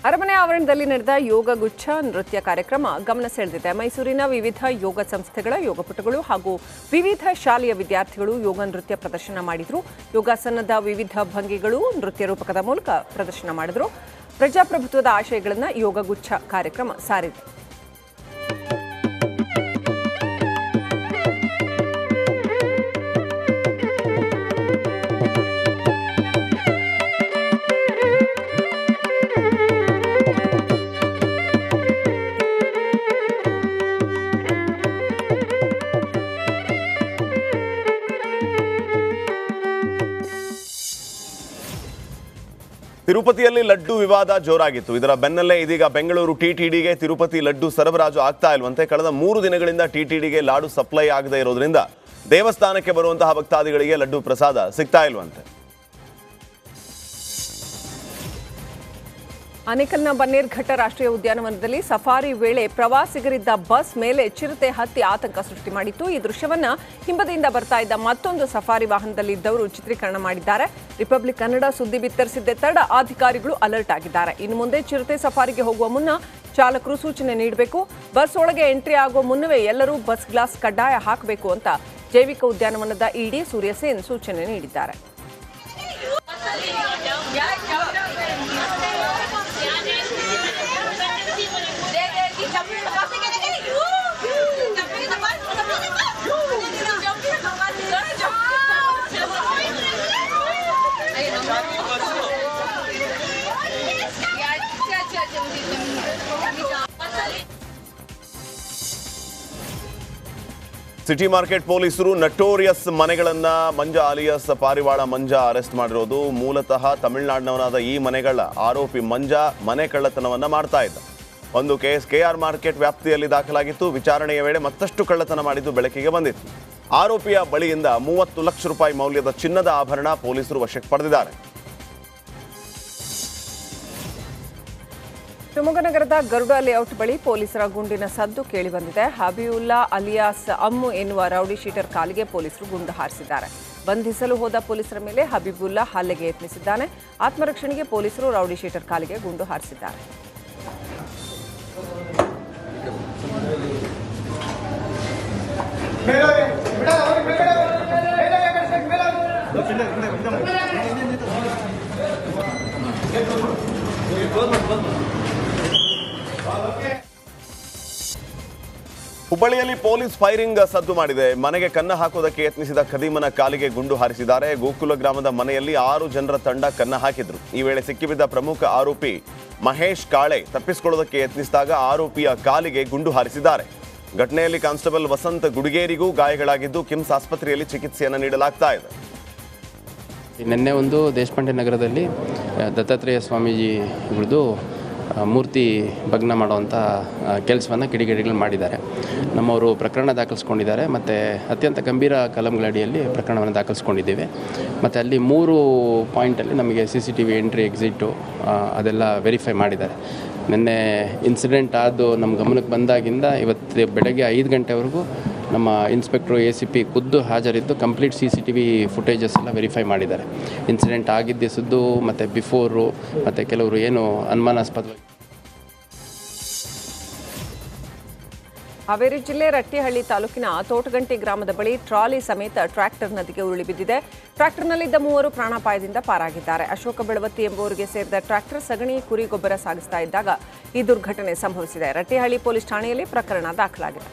ಅರಮನೆ ಆವರಣದಲ್ಲಿ ನಡೆದ ಯೋಗ ಗುಚ್ಛ ನೃತ್ಯ ಕಾರ್ಯಕ್ರಮ ಗಮನ ಸೆಳೆದಿದೆ. ಮೈಸೂರಿನ ವಿವಿಧ ಯೋಗ ಸಂಸ್ಥೆಗಳ ಯೋಗಪಟುಗಳು ಹಾಗೂ ವಿವಿಧ ಶಾಲೆಯ ವಿದ್ಯಾರ್ಥಿಗಳು ಯೋಗ ನೃತ್ಯ ಪ್ರದರ್ಶನ ಮಾಡಿದರು. ಯೋಗಾಸನದ ವಿವಿಧ ಭಂಗಿಗಳು ನೃತ್ಯ ರೂಪಕದ ಮೂಲಕ ಪ್ರದರ್ಶನ ಮಾಡಿದರು. ಪ್ರಜಾಪ್ರಭುತ್ವದ ಆಶಯಗಳನ್ನು ಯೋಗ ಗುಚ್ಛ ಕಾರ್ಯಕ್ರಮ ಸಾರಿದೆ. ತಿರುಪತಿಯಲ್ಲಿ ಲಡ್ಡು ವಿವಾದ ಜೋರಾಗಿತ್ತು. ಇದರ ಬೆನ್ನಲ್ಲೇ ಇದೀಗ ಬೆಂಗಳೂರು ಟಿಟಿಡಿಗೆ ತಿರುಪತಿ ಲಡ್ಡು ಸರಬರಾಜು ಆಗ್ತಾ ಇಲ್ವಂತೆ. ಕಳೆದ 3 ದಿನಗಳಿಂದ ಟಿಟಿಡಿಗೆ ಲಾಡು ಸಪ್ಲೈ ಆಗದೇ ಇರೋದ್ರಿಂದ ದೇವಸ್ಥಾನಕ್ಕೆ ಬರುವಂತಹ ಭಕ್ತಾದಿಗಳಿಗೆ ಲಡ್ಡು ಪ್ರಸಾದ ಸಿಗ್ತಾ ಇಲ್ವಂತೆ. ಆನೇಕಲ್ನ ಬನ್ನೇರ್ಘಟ್ಟ ರಾಷ್ಟ್ರೀಯ ಉದ್ಯಾನವನದಲ್ಲಿ ಸಫಾರಿ ವೇಳೆ ಪ್ರವಾಸಿಗರಿದ್ದ ಬಸ್ ಮೇಲೆ ಚಿರತೆ ಹತ್ತಿ ಆತಂಕ ಸೃಷ್ಟಿ ಮಾಡಿತ್ತು. ಈ ದೃಶ್ಯವನ್ನ ಹಿಂಬದಿಯಿಂದ ಬರ್ತಾ ಇದ್ದ ಮತ್ತೊಂದು ಸಫಾರಿ ವಾಹನದಲ್ಲಿದ್ದವರು ಚಿತ್ರೀಕರಣ ಮಾಡಿದ್ದಾರೆ. ರಿಪಬ್ಲಿಕ್ ಕನ್ನಡ ಸುದ್ದಿ ಬಿತ್ತರಿಸಿದ್ದೇ ತಡ ಅಧಿಕಾರಿಗಳು ಅಲರ್ಟ್ ಆಗಿದ್ದಾರೆ. ಇನ್ನು ಮುಂದೆ ಚಿರತೆ ಸಫಾರಿಗೆ ಹೋಗುವ ಮುನ್ನ ಚಾಲಕರು ಸೂಚನೆ ನೀಡಬೇಕು. ಬಸ್ ಒಳಗೆ ಎಂಟ್ರಿ ಆಗುವ ಮುನ್ನವೇ ಎಲ್ಲರೂ ಬಸ್ ಗ್ಲಾಸ್ ಕಡ್ಡಾಯ ಹಾಕಬೇಕು ಅಂತ ಜೈವಿಕ ಉದ್ಯಾನವನದ ಇಡಿ ಸೂರ್ಯಸೇನ್ ಸೂಚನೆ ನೀಡಿದ್ದಾರೆ. ಸಿಟಿ ಮಾರ್ಕೆಟ್ ಪೊಲೀಸರು ನಟೋರಿಯಸ್ ಮನೆಗಳನ್ನ ಮಂಜಾ ಅಲಿಯಾಸ್ ಪಾರಿವಾಳ ಮಂಜಾ ಅರೆಸ್ಟ್ ಮಾಡಿರೋದು. ಮೂಲತಃ ತಮಿಳುನಾಡಿನವನಾದ ಈ ಮನೆಗಳ ಆರೋಪಿ ಮಂಜಾ ಮನೆ ಕಳ್ಳತನವನ್ನ ಮಾಡ್ತಾ ಇದ್ದ. ಒಂದು ಕೇಸ್ ಕೆಆರ್ ಮಾರ್ಕೆಟ್ ವ್ಯಾಪ್ತಿಯಲ್ಲಿ ದಾಖಲಾಗಿತ್ತು. ವಿಚಾರಣೆಯ ವೇಳೆ ಮತ್ತಷ್ಟು ಕಳ್ಳತನ ಮಾಡಿದ್ದು ಬೆಳಕಿಗೆ ಬಂದಿತ್ತು. ಆರೋಪಿಯ ಬಳಿಯಿಂದ 30 ಲಕ್ಷ ರೂಪಾಯಿ ಮೌಲ್ಯದ ಚಿನ್ನದ ಆಭರಣ ಪೊಲೀಸರು ವಶಕ್ಕೆ ಪಡೆದಿದ್ದಾರೆ. ಶಿವಮೊಗ್ಗ ನಗರದ ಗರುಡ ಲೇಔಟ್ ಬಳಿ ಪೊಲೀಸರ ಗುಂಡಿನ ಸದ್ದು ಕೇಳಿಬಂದಿದೆ. ಹಬೀವುಲ್ಲಾ ಅಲಿಯಾಸ್ ಅಮ್ಮು ಎನ್ನುವ ರೌಡಿ ಶೀಟರ್ ಕಾಲಿಗೆ ಪೊಲೀಸರು ಗುಂಡು ಹಾರಿಸಿದ್ದಾರೆ. ಬಂಧಿಸಲು ಹೋದ ಪೊಲೀಸರ ಮೇಲೆ ಹಬೀಬುಲ್ಲಾ ಹಲ್ಲೆಗೆ ಯತ್ನಿಸಿದ್ದಾನೆ. ಆತ್ಮರಕ್ಷಣೆಗೆ ಪೊಲೀಸರು ರೌಡಿ ಶೀಟರ್ ಕಾಲಿಗೆ ಗುಂಡು ಹಾರಿಸಿದ್ದಾರೆ. ಹುಬ್ಬಳ್ಳಿಯಲ್ಲಿ ಪೊಲೀಸ್ ಫೈರಿಂಗ್ ಸದ್ದು ಮಾಡಿದೆ. ಮನೆಗೆ ಕನ್ನ ಹಾಕೋದಕ್ಕೆ ಯತ್ನಿಸಿದ ಖದೀಮನ ಕಾಲಿಗೆ ಗುಂಡು ಹಾರಿಸಿದ್ದಾರೆ. ಗೋಕುಲ ಗ್ರಾಮದ ಮನೆಯಲ್ಲಿ 6 ಜನರ ತಂಡ ಕನ್ನ ಹಾಕಿದ್ರು. ಈ ವೇಳೆ ಸಿಕ್ಕಿಬಿದ್ದ ಪ್ರಮುಖ ಆರೋಪಿ ಮಹೇಶ್ ಕಾಳೆ ತಪ್ಪಿಸಿಕೊಳ್ಳೋದಕ್ಕೆ ಯತ್ನಿಸಿದಾಗ ಆರೋಪಿಯ ಕಾಲಿಗೆ ಗುಂಡು ಹಾರಿಸಿದ್ದಾರೆ. ಘಟನೆಯಲ್ಲಿ ಕಾನ್ಸ್ಟೇಬಲ್ ವಸಂತ್ ಗುಡಿಗೇರಿಗೂ ಗಾಯಗಳಾಗಿದ್ದು ಕಿಮ್ಸ್ ಆಸ್ಪತ್ರೆಯಲ್ಲಿ ಚಿಕಿತ್ಸೆಯನ್ನು ನೀಡಲಾಗ್ತಾ ಇದೆ. ನಿನ್ನೆ ಒಂದು ದೇಶಪಾಂಡೆ ನಗರದಲ್ಲಿ ದತ್ತಾತ್ರೇಯ ಸ್ವಾಮೀಜಿಗಳದ್ದು ಮೂರ್ತಿ ಭಗ್ನ ಮಾಡುವಂಥ ಕೆಲಸವನ್ನು ಕಿಡಿಗೇಡಿಗಳು ಮಾಡಿದ್ದಾರೆ. ನಮ್ಮವರು ಪ್ರಕರಣ ದಾಖಲಿಸ್ಕೊಂಡಿದ್ದಾರೆ ಮತ್ತು ಅತ್ಯಂತ ಗಂಭೀರ ಕಲಂಗಳಡಿಯಲ್ಲಿ ಪ್ರಕರಣವನ್ನು ದಾಖಲಿಸ್ಕೊಂಡಿದ್ದೇವೆ. ಮತ್ತು ಅಲ್ಲಿ 3 ಪಾಯಿಂಟಲ್ಲಿ ನಮಗೆ CCTV ಎಂಟ್ರಿ ಎಕ್ಸಿಟು ಅದೆಲ್ಲ ವೆರಿಫೈ ಮಾಡಿದ್ದಾರೆ. ನಿನ್ನೆ ಇನ್ಸಿಡೆಂಟ್ ಆದು ನಮ್ಮ ಗಮನಕ್ಕೆ ಬಂದಾಗಿಂದ ಇವತ್ತು ಬೆಳಗ್ಗೆ 5 ಗಂಟೆವರೆಗೂ ನಮ್ಮ ಇನ್ಸ್ಪೆಕ್ಟ್ರು ACP ಖುದ್ದು ಹಾಜರಿದ್ದು ಕಂಪ್ಲೀಟ್ CCTV ಫುಟೇಜಸ್ ಎಲ್ಲ ವೆರಿಫೈ ಮಾಡಿದ್ದಾರೆ. ಇನ್ಸಿಡೆಂಟ್ ಆಗಿದ್ದ ಮತ್ತು ಬಿಫೋರು ಮತ್ತು ಕೆಲವರು ಏನು ಅನುಮಾನಾಸ್ಪದವಾಗಿ. ಹಾವೇರಿ ಜಿಲ್ಲೆ ರಟ್ಟಿಹಳ್ಳಿ ತಾಲೂಕಿನ ತೋಟಗಂಟಿ ಗ್ರಾಮದ ಬಳಿ ಟ್ರಾಲಿ ಸಮೇತ ಟ್ರ್ಯಾಕ್ಟರ್ ನದಿಗೆ ಉರುಳಿ ಬಿದ್ದಿದೆ. ಟ್ರ್ಯಾಕ್ಟರ್ನಲ್ಲಿದ್ದ 3 ಪ್ರಾಣಾಪಾಯದಿಂದ ಪಾರಾಗಿದ್ದಾರೆ. ಅಶೋಕ ಬೆಳವತ್ತಿ ಎಂಬುವರಿಗೆ ಸೇರಿದ ಟ್ರ್ಯಾಕ್ಟರ್ ಸಗಣಿ ಕುರಿ ಗೊಬ್ಬರ ಸಾಗಿಸ್ತಾ ಇದ್ದಾಗ ಈ ದುರ್ಘಟನೆ ಸಂಭವಿಸಿದೆ. ರಟ್ಟಿಹಳ್ಳಿ ಪೊಲೀಸ್ ಠಾಣೆಯಲ್ಲಿ ಪ್ರಕರಣ ದಾಖಲಾಗಿದೆ.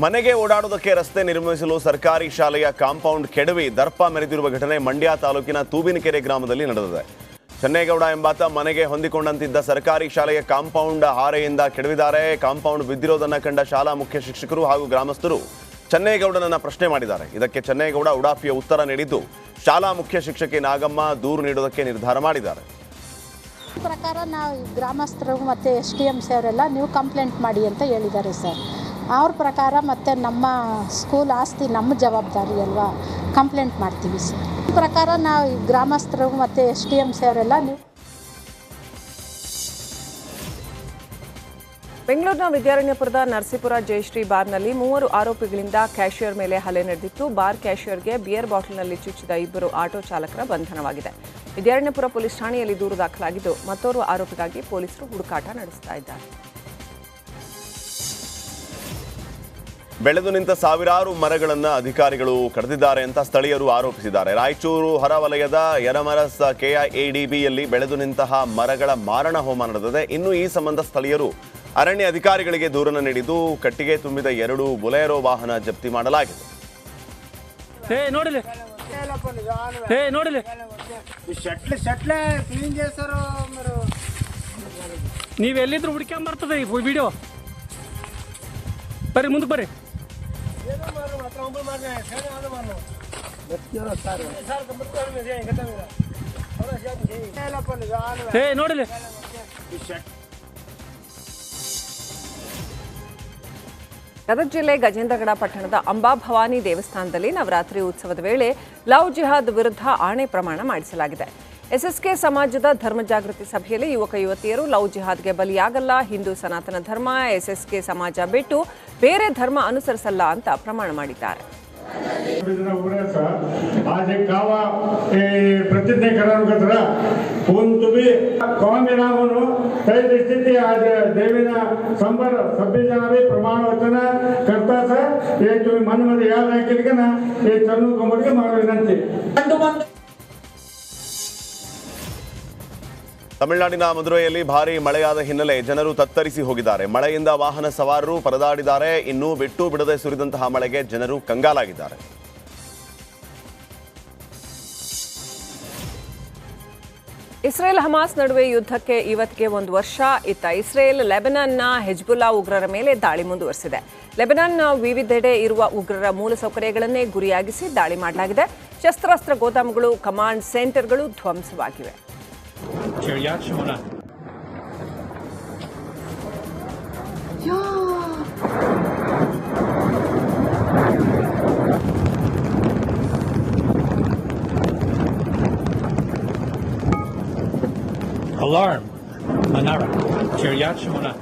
ಮನೆಗೆ ಓಡಾಡೋದಕ್ಕೆ ರಸ್ತೆ ನಿರ್ಮಿಸಲು ಸರ್ಕಾರಿ ಶಾಲೆಯ ಕಾಂಪೌಂಡ್ ಕೆಡವಿ ದರ್ಪ ಮೆರೆದಿರುವ ಘಟನೆ ಮಂಡ್ಯ ತಾಲೂಕಿನ ತೂಬಿನಕೆರೆ ಗ್ರಾಮದಲ್ಲಿ ನಡೆದಿದೆ. ಚನ್ನೇಗೌಡ ಎಂಬಾತ ಮನೆಗೆ ಹೊಂದಿಕೊಂಡಂತಿದ್ದ ಸರ್ಕಾರಿ ಶಾಲೆಯ ಕಾಂಪೌಂಡ್ ಹಾರೆಯಿಂದ ಕೆಡವಿದ್ದಾರೆ. ಕಾಂಪೌಂಡ್ ಬಿದ್ದಿರೋದನ್ನ ಕಂಡ ಶಾಲಾ ಮುಖ್ಯ ಶಿಕ್ಷಕರು ಹಾಗೂ ಗ್ರಾಮಸ್ಥರು ಚನ್ನೇಗೌಡನನ್ನ ಪ್ರಶ್ನೆ ಮಾಡಿದ್ದಾರೆ. ಇದಕ್ಕೆ ಚನ್ನೇಗೌಡ ಉಡಾಫಿಯ ಉತ್ತರ ನೀಡಿದ್ದು ಶಾಲಾ ಮುಖ್ಯ ಶಿಕ್ಷಕಿ ನಾಗಮ್ಮ ದೂರು ನೀಡೋದಕ್ಕೆ ನಿರ್ಧಾರ ಮಾಡಿದ್ದಾರೆ. ಪ್ರಕಾರ ನಾವು ಗ್ರಾಮಸ್ಥರು ಮತ್ತು SDMC ಅವರೆಲ್ಲ ನೀವು ಕಂಪ್ಲೇಂಟ್ ಮಾಡಿ ಅಂತ ಹೇಳಿದ್ದಾರೆ ಸರ್. ಅವ್ರ ಪ್ರಕಾರ ಮತ್ತು ನಮ್ಮ ಸ್ಕೂಲ್ ಆಸ್ತಿ ನಮ್ಮ ಜವಾಬ್ದಾರಿ ಅಲ್ವಾ, ಕಂಪ್ಲೇಂಟ್ ಮಾಡ್ತೀವಿ ಸರ್. ಪ್ರಕಾರ ನಾವು ಗ್ರಾಮಸ್ಥರು ಮತ್ತು SDMC ಅವರೆಲ್ಲ ನೀವು. ಬೆಂಗಳೂರಿನ ವಿದ್ಯಾರಣ್ಯಪುರದ ನರಸೀಪುರ ಜಯಶ್ರೀ ಬಾರ್ನಲ್ಲಿ 3 ಆರೋಪಿಗಳಿಂದ ಕ್ಯಾಷಿಯರ್ ಮೇಲೆ ಹಲ್ಲೆ ನಡೆದಿತ್ತು. ಬಾರ್ ಕ್ಯಾಷಿಯರ್ಗೆ ಬಿಯರ್ ಬಾಟಲ್ನಲ್ಲಿ ಚುಚ್ಚಿದ 2 ಆಟೋ ಚಾಲಕರ ಬಂಧನವಾಗಿದೆ. ವಿದ್ಯಾರಣ್ಯಪುರ ಪೊಲೀಸ್ ಠಾಣೆಯಲ್ಲಿ ದೂರು ದಾಖಲಾಗಿದ್ದು ಮತ್ತೋರ್ವ ಆರೋಪಿಗಾಗಿ ಪೊಲೀಸರು ಹುಡುಕಾಟ ನಡೆಸ್ತಾ ಇದ್ದಾರೆ. ಬೆಳೆದು ನಿಂತ ಸಾವಿರಾರು ಮರಗಳನ್ನು ಅಧಿಕಾರಿಗಳು ಕಡಿದಿದ್ದಾರೆ ಅಂತ ಸ್ಥಳೀಯರು ಆರೋಪಿಸಿದ್ದಾರೆ. ರಾಯಚೂರು ಹೊರವಲಯದ ಯರಮರಸ್ KIADBಯಲ್ಲಿ ಬೆಳೆದು ನಿಂತಹ ಮರಗಳ ಮಾರಣ ಹೋಮ ನಡೆದಿದೆ. ಇನ್ನು ಈ ಸಂಬಂಧ ಸ್ಥಳೀಯರು ಅರಣ್ಯ ಅಧಿಕಾರಿಗಳಿಗೆ ದೂರನ್ನು ನೀಡಿದ್ದು ಕಟ್ಟಿಗೆ ತುಂಬಿದ 2 ಬೊಲೆರೋ ವಾಹನ ಜಪ್ತಿ ಮಾಡಲಾಗಿದೆ. ನೀವೆಲ್ಲಿದ್ರು ಹುಡ್ಕೊಂಬರ್ತದೆ ಈ ವಿಡಿಯೋ. ಬರ್ರಿ ಮುಂದಕ್ಕೆ ಬರ್ರಿ. ನೋಡಿಲಿ ಗದಗ ಜಿಲ್ಲೆ ಗಜೇಂದ್ರಗಡ ಪಟ್ಟಣದ ಅಂಬಾಭವಾನಿ ದೇವಸ್ಥಾನದಲ್ಲಿ ನವರಾತ್ರಿ ಉತ್ಸವದ ವೇಳೆ ಲವ್ ಜಿಹಾದ್ ವಿರುದ್ಧ ಆಣೆ ಪ್ರಮಾಣ ಮಾಡಿಸಲಾಗಿದೆ. SSK ಸಮಾಜದ ಧರ್ಮ ಜಾಗೃತಿ ಸಭೆಯಲ್ಲಿ ಯುವಕ ಯುವತಿಯರು ಲವ್ ಜಿಹಾದ್ಗೆ ಬಲಿಯಾಗಲ್ಲ, ಹಿಂದೂ ಸನಾತನ ಧರ್ಮ SSK ಸಮಾಜ ಬಿಟ್ಟು ಬೇರೆ ಧರ್ಮ ಅನುಸರಿಸಲ್ಲ ಅಂತ ಪ್ರಮಾಣ ಮಾಡಿದ್ದಾರೆ. आज एक गावा प्रतिज्ञा करार कोण तुम्ही कॉमेना म्हणून काही स्थिती आज देवीना 26 जणांनी प्रमाण वचन करतात. हे तुम्ही मनमध्ये याद ऐकले का ना, हे चरणू कमरगे मारा विनंती. ತಮಿಳುನಾಡಿನ ಮಧುರೈಯಲ್ಲಿ ಭಾರೀ ಮಳೆಯಾದ ಹಿನ್ನೆಲೆ ಜನರು ತತ್ತರಿಸಿ ಹೋಗಿದ್ದಾರೆ. ಮಳೆಯಿಂದ ವಾಹನ ಸವಾರರು ಪರದಾಡಿದ್ದಾರೆ. ಇನ್ನೂ ಬಿಟ್ಟು ಬಿಡದೆ ಸುರಿದಂತಹ ಮಳೆಗೆ ಜನರು ಕಂಗಾಲಾಗಿದ್ದಾರೆ. ಇಸ್ರೇಲ್ ಹಮಾಸ್ ನಡುವೆ ಯುದ್ಧಕ್ಕೆ ಇವತ್ತಿಗೆ 1 ವರ್ಷ. ಇತ್ತ ಇಸ್ರೇಲ್ ಲೆಬನಾನ್ನ ಹೆಜ್ಬುಲ್ಲಾ ಉಗ್ರರ ಮೇಲೆ ದಾಳಿ ಮುಂದುವರೆಸಿದೆ. ಲೆಬನಾನ್ನ ವಿವಿಧೆಡೆ ಇರುವ ಉಗ್ರರ ಮೂಲಸೌಕರ್ಯಗಳನ್ನೇ ಗುರಿಯಾಗಿಸಿ ದಾಳಿ ಮಾಡಲಾಗಿದೆ. ಶಸ್ತ್ರಾಸ್ತ್ರ ಗೋದಾಮುಗಳು, ಕಮಾಂಡ್ ಸೆಂಟರ್ಗಳು ಧ್ವಂಸವಾಗಿವೆ. Kiryat Shmona. Alarm. Manara. Kiryat Shmona.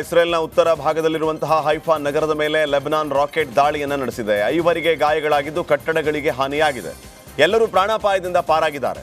ಇಸ್ರೇಲ್ನ ಉತ್ತರ ಭಾಗದಲ್ಲಿರುವಂತಹ ಹೈಫಾ ನಗರದ ಮೇಲೆ ಲೆಬನಾನ್ ರಾಕೆಟ್ ದಾಳಿಯನ್ನು ನಡೆಸಿದೆ. 5 ಗಾಯಗಳಾಗಿದ್ದು ಕಟ್ಟಡಗಳಿಗೆ ಹಾನಿಯಾಗಿದೆ. ಎಲ್ಲರೂ ಪ್ರಾಣಾಪಾಯದಿಂದ ಪಾರಾಗಿದ್ದಾರೆ.